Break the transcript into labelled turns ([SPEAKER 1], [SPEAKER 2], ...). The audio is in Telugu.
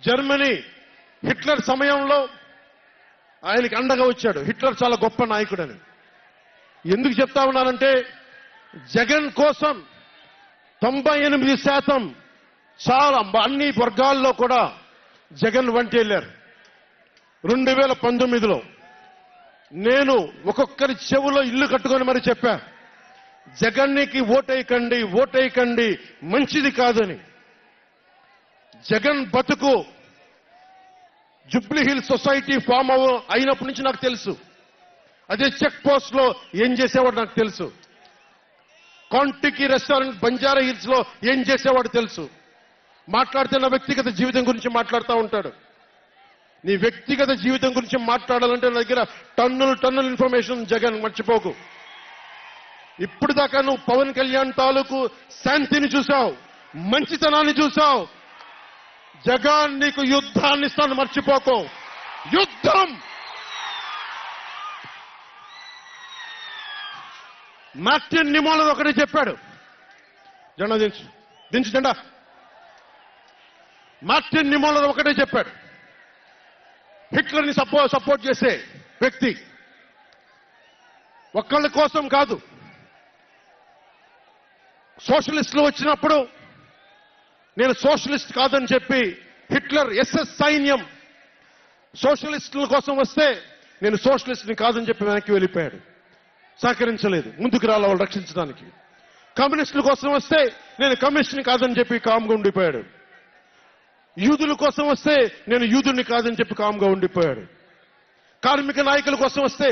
[SPEAKER 1] జర్మనీ హిట్లర్ సమయంలో ఆయనకి అండగా వచ్చాడు. హిట్లర్ చాలా గొప్ప నాయకుడని. ఎందుకు చెప్తా ఉన్నానంటే జగన్ కోసం 98% చాలా అన్ని వర్గాల్లో కూడా జగన్ వంటి వెళ్ళారు. 2019లో నేను ఒక్కొక్కరి చెవులో ఇల్లు కట్టుకొని మరి చెప్పా, జగన్నికి ఓటేయకండి, ఓటేయకండి, మంచిది కాదని. జగన్ బతుకు జుబ్లీ హిల్స్ సొసైటీ ఫామ్ అయినప్పటి నుంచి నాకు తెలుసు. అదే చెక్ పోస్ట్ లో ఏం చేసేవాడు నాకు తెలుసు. కాంటికి రెస్టారెంట్ బంజారా హిల్స్ లో ఏం చేసేవాడు తెలుసు. మాట్లాడితే నా వ్యక్తిగత జీవితం గురించి మాట్లాడుతూ ఉంటాడు. నీ వ్యక్తిగత జీవితం గురించి మాట్లాడాలంటే నా దగ్గర టన్నుల ఇన్ఫర్మేషన్ జగన్, మర్చిపోకు. ఇప్పుడు దాకా నువ్వు పవన్ కళ్యాణ్ తాలూకు శాంతిని చూసావు, మంచితనాన్ని చూసావు. జగన్ నీకు యుద్ధాన్ని ఇస్తాను, మర్చిపోకు. యుద్ధం. మార్టిన్ నిమోలర్ ఒకటే చెప్పాడు, జెండా దించు, దించు జెండా. మార్టిన్ నిమోలర్ ఒకటే చెప్పాడు, హిట్లర్ని సపోర్ట్ చేసే వ్యక్తి ఒక్కళ్ళ కోసం కాదు. సోషలిస్టులు వచ్చినప్పుడు నేను సోషలిస్ట్ కాదని చెప్పి హిట్లర్ ఎస్ఎస్ సైన్యం సోషలిస్టుల కోసం వస్తే నేను సోషలిస్ట్ని కాదని చెప్పి వెనక్కి వెళ్ళిపోయాడు. సహకరించలేదు, ముందుకు రాల వాళ్ళు రక్షించడానికి. కమ్యూనిస్టుల కోసం వస్తే నేను కమ్యూనిస్ట్ని కాదని చెప్పి కామ్గా ఉండిపోయాడు. యూదుల కోసం వస్తే నేను యూదుని కాదని చెప్పి కామ్గా ఉండిపోయాడు. కార్మిక నాయకుల కోసం వస్తే